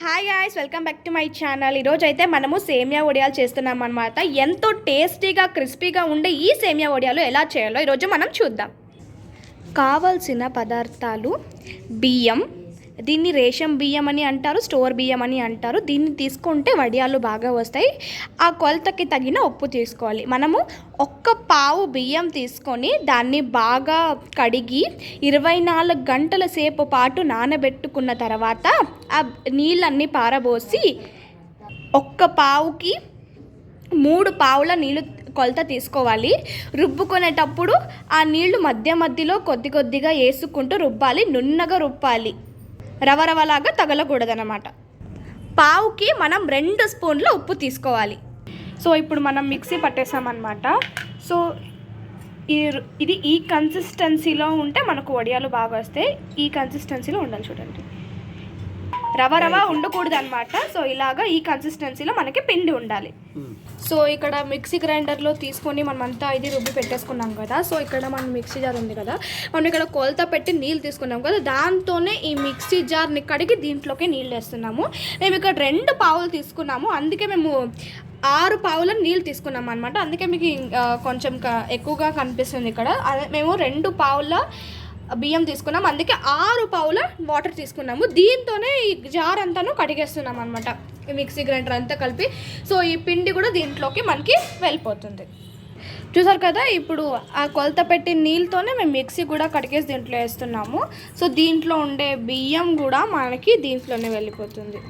Hi guys, welcome back to my channel. ఈరోజు అయితే మనము సేమియా వడియాలు చేస్తున్నాం అనమాట. ఎంతో టేస్టీగా క్రిస్పీగా ఉండే ఈ సేమియా వడియాలు ఎలా చేయాలో ఈరోజు మనం చూద్దాం. కావాల్సిన పదార్థాలు: బియ్యం, దీన్ని రేషన్ బియ్యం అని అంటారు, స్టోర్ బియ్యం అని అంటారు. దీన్ని తీసుకుంటే వడియాలు బాగా వస్తాయి. ఆ కొలతకి తగిన ఉప్పు తీసుకోవాలి. మనము 1 పావు బియ్యం తీసుకొని దాన్ని బాగా కడిగి 24 గంటల సేపు పాటు నానబెట్టుకున్న తర్వాత ఆ నీళ్ళన్నీ పారబోసి 1 పావుకి 3 పావుల నీళ్ళు కొలత తీసుకోవాలి. రుబ్బుకునేటప్పుడు ఆ నీళ్లు మధ్య మధ్యలో కొద్ది కొద్దిగా వేసుకుంటూ రుబ్బాలి. నున్నగా రుబ్బాలి, రవరవలాగా తగలకూడదనమాట. పావుకి మనం 2 స్పూన్ల ఉప్పు తీసుకోవాలి. సో ఇప్పుడు మనం మిక్సీ పట్టేసామన్నమాట. సో ఇది ఈ కన్సిస్టెన్సీలో ఉంటే మనకు వడియాలు బాగా వస్తాయి. ఈ కన్సిస్టెన్సీలో ఉండాలి, చూడండి. రవ ఉండకూడదు అనమాట. సో ఇలాగా ఈ కన్సిస్టెన్సీలో మనకి పిండి ఉండాలి. సో ఇక్కడ మిక్సీ గ్రైండర్లో తీసుకొని మనమంతా ఇది రుబ్బి పెట్టేసుకున్నాం కదా. సో ఇక్కడ మన మిక్సీ జార్ ఉంది కదా, మనం ఇక్కడ కొలత పెట్టి నీళ్ళు తీసుకున్నాం కదా, దాంతోనే ఈ మిక్సీ జార్ని కడిగి దీంట్లోకి నీళ్ళు వేస్తున్నాము. మేము ఇక్కడ 2 పావులు తీసుకున్నాము, అందుకే మేము 6 పావుల నీళ్ళు తీసుకున్నాం అనమాట. అందుకే మీకు కొంచెం ఎక్కువగా కనిపిస్తుంది ఇక్కడ. మేము 2 పావుల బియ్యం తీసుకున్నాం, అందుకే 6 పావుల వాటర్ తీసుకున్నాము. దీంతోనే ఈ జార్ అంతాను కడిగేస్తున్నాం అనమాట, ఈ మిక్సీ గ్రైండర్ అంతా కలిపి. సో ఈ పిండి కూడా దీంట్లోకి మనకి వెళ్ళిపోతుంది. చూసారు కదా, ఇప్పుడు ఆ కొలత పెట్టి నీళ్ళతోనే మేము మిక్సీ కూడా కడిగేసి దీంట్లో వేస్తున్నాము. సో దీంట్లో ఉండే బియ్యం కూడా మనకి దీంట్లోనే వెళ్ళిపోతుంది,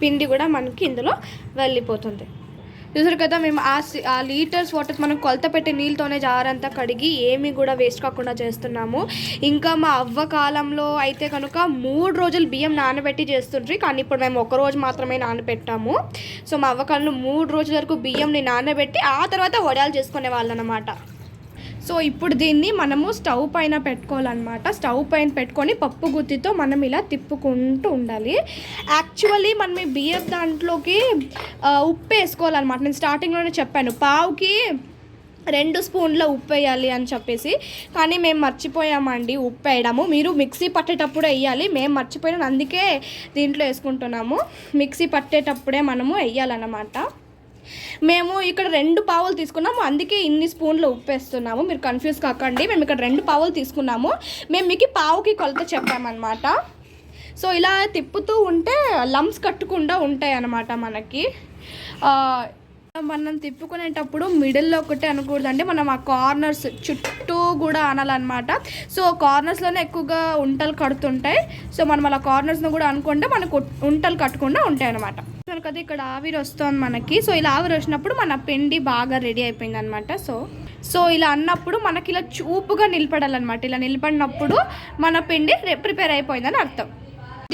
పిండి కూడా మనకి ఇందులో వెళ్ళిపోతుంది. చూసారు కదా, మేము ఆ లీటర్స్ వాటర్ మనం కొలత పెట్టి నీళ్ళతోనే జారంతా కడిగి ఏమీ కూడా వేస్ట్ కాకుండా చేస్తున్నాము. ఇంకా మా అవ్వ కాలంలో అయితే కనుక 3 రోజులు బియ్యం నానబెట్టి చేస్తుండ్రి, కానీ ఇప్పుడు మేము 1 రోజు మాత్రమే నానబెట్టాము. సో మా అవ్వ కాలంలో 3 రోజుల వరకు బియ్యంని నానబెట్టి ఆ తర్వాత వడియాలు చేసుకునే వాళ్ళు అనమాట. సో ఇప్పుడు దీన్ని మనము స్టవ్ పైన పెట్టుకోవాలన్నమాట. స్టవ్ పైన పెట్టుకొని పప్పు గుత్తితో మనం ఇలా తిప్పుకుంటూ ఉండాలి. యాక్చువల్లీ మనం ఈ బియ్యం దాంట్లోకి ఉప్పు వేసుకోవాలన్నమాట. నేను స్టార్టింగ్లోనే చెప్పాను, పావుకి 2 స్పూన్ల ఉప్పు వేయాలి అని చెప్పేసి, కానీ మేము మర్చిపోయామండి ఉప్పు వేయడము. మీరు మిక్సీ పట్టేటప్పుడు వేయాలి, మేము మర్చిపోయాను, అందుకే దీంట్లో వేసుకుంటున్నాము. మిక్సీ పట్టేటప్పుడే మనము వేయాలన్నమాట. మేము ఇక్కడ 2 పావులు తీసుకున్నాము, అందుకే ఇన్ని స్పూన్లు ఉప్పు వేస్తున్నాము. మీరు కన్ఫ్యూజ్ కాకండి, మేము ఇక్కడ 2 పావులు తీసుకున్నాము. మేము మీకు పావుకి కొలత చెప్పామన్నమాట. సో ఇలా తిప్పుతూ ఉంటే లమ్స్ కట్టకుండా ఉంటాయి అన్నమాట మనకి. మనం తిప్పుకునేటప్పుడు మిడిల్లో ఒకటే అనకూడదండి, మనం ఆ కార్నర్స్ చుట్టూ కూడా అనాలన్నమాట. సో కార్నర్స్లోనే ఎక్కువగా ఉంటలు కడుతుంటాయి. సో మనం అలా కార్నర్స్ను కూడా అనుకుంటే మనకు ఉంటలు కట్టకుండా ఉంటాయి అన్నమాట. కదా ఇక్కడ ఆవిరి వస్తుంది మనకి. సో ఇలా ఆవిరి వచ్చినప్పుడు మన పిండి బాగా రెడీ అయిపోయింది అనమాట. సో ఇలా అన్నప్పుడు మనకి ఇలా చూపుగా నిలబడాలన్నమాట. ఇలా నిలబడినప్పుడు మన పిండి ప్రిపేర్ అయిపోయిందని అర్థం.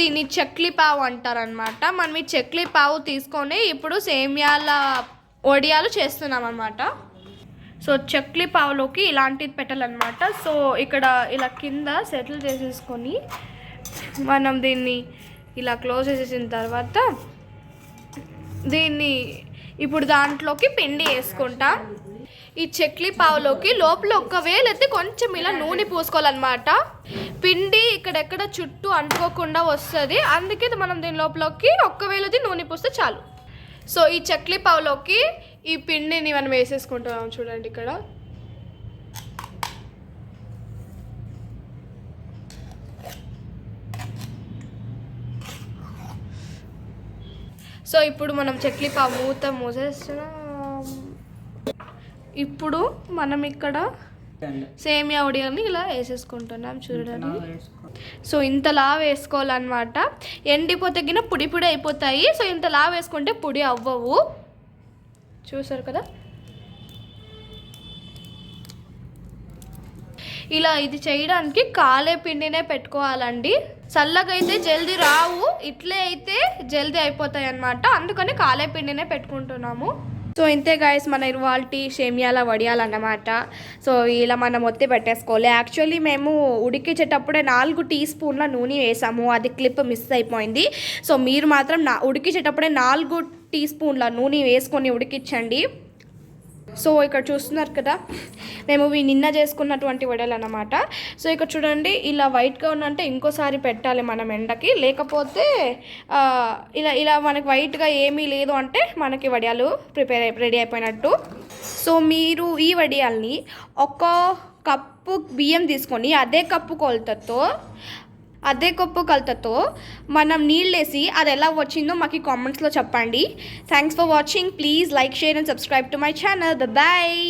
దీన్ని చక్లీ పావు అంటారనమాట. మనం ఈ చక్లీ పావు తీసుకొని ఇప్పుడు సేమియాల వడియాలు చేస్తున్నాం అనమాట. సో చక్లీ పావులోకి ఇలాంటిది పెట్టాలన్నమాట. సో ఇక్కడ ఇలా కింద సెటిల్ చేసేసుకొని మనం దీన్ని ఇలా క్లోజ్ చేసేసిన తర్వాత దీన్ని ఇప్పుడు దాంట్లోకి పిండి వేసుకుంటాం. ఈ చక్లీ పావులోకి లోపల ఒకవేళ అయితే కొంచెం ఇలా నూనె పూసుకోవాలన్నమాట. పిండి ఇక్కడెక్కడ చుట్టూ అంటుకోకుండా వస్తుంది, అందుకే మనం దీని లోపలికి ఒక్కవేళది నూనె పూస్తే చాలు. సో ఈ చక్లీ పావులోకి ఈ పిండిని మనం వేసేసుకుంటున్నాం, చూడండి ఇక్కడ. సో ఇప్పుడు మనం చక్లీ పావు మూత మూసేస్తున్నాం. ఇప్పుడు మనం ఇక్కడ సేమియా వడియాలని ఇలా వేసేసుకుంటున్నాం, చూడండి. సో ఇంతలా వేసుకోవాలన్నమాట. ఎండిపోతే గిన పొడి పొడి అయిపోతాయి. సో ఇంతలా వేసుకుంటే పొడి అవ్వవు. చూసారు కదా, ఇలా ఇది చేయడానికి కాలే పిండినే పెట్టుకోవాలండి. చల్లగా అయితే జల్దీ రావు, ఇట్లే అయితే జల్దీ అయిపోతాయి అన్నమాట. అందుకని కాలే పిండినే పెట్టుకుంటున్నాము. సో ఇంతే గాయస్, మన ఇవాల్టి సేమియాల వడియాలన్నమాట. సో ఇలా మనం ఒత్తి పెట్టేసుకోవాలి. యాక్చువల్లీ మేము ఉడికించేటప్పుడే 4 టీ స్పూన్ల నూనె వేసాము, అది క్లిప్ మిస్ అయిపోయింది. సో మీరు మాత్రం ఉడికించేటప్పుడే 4 టీ స్పూన్ల నూనె వేసుకొని ఉడికించండి. సో ఇక్కడ చూస్తున్నారు కదా, మేము నిన్న చేసుకున్నటువంటి వడలు అన్నమాట. సో ఇక్కడ చూడండి, ఇలా వైట్గా ఉన్నంటే ఇంకోసారి పెట్టాలి మనం ఎండకి, లేకపోతే ఇలా ఇలా మనకి వైట్గా ఏమీ లేదు అంటే మనకి వడియాలు రెడీ అయిపోయినట్టు. సో మీరు ఈ వడియాల్ని ఒక కప్పు బియ్యం తీసుకొని అదే కప్పు కొలతతో మనం నీళ్ళేసి అది ఎలా వచ్చిందో మాకు కామెంట్స్లో చెప్పండి. Thanks for watching. Please like, share and subscribe to my channel. Bye.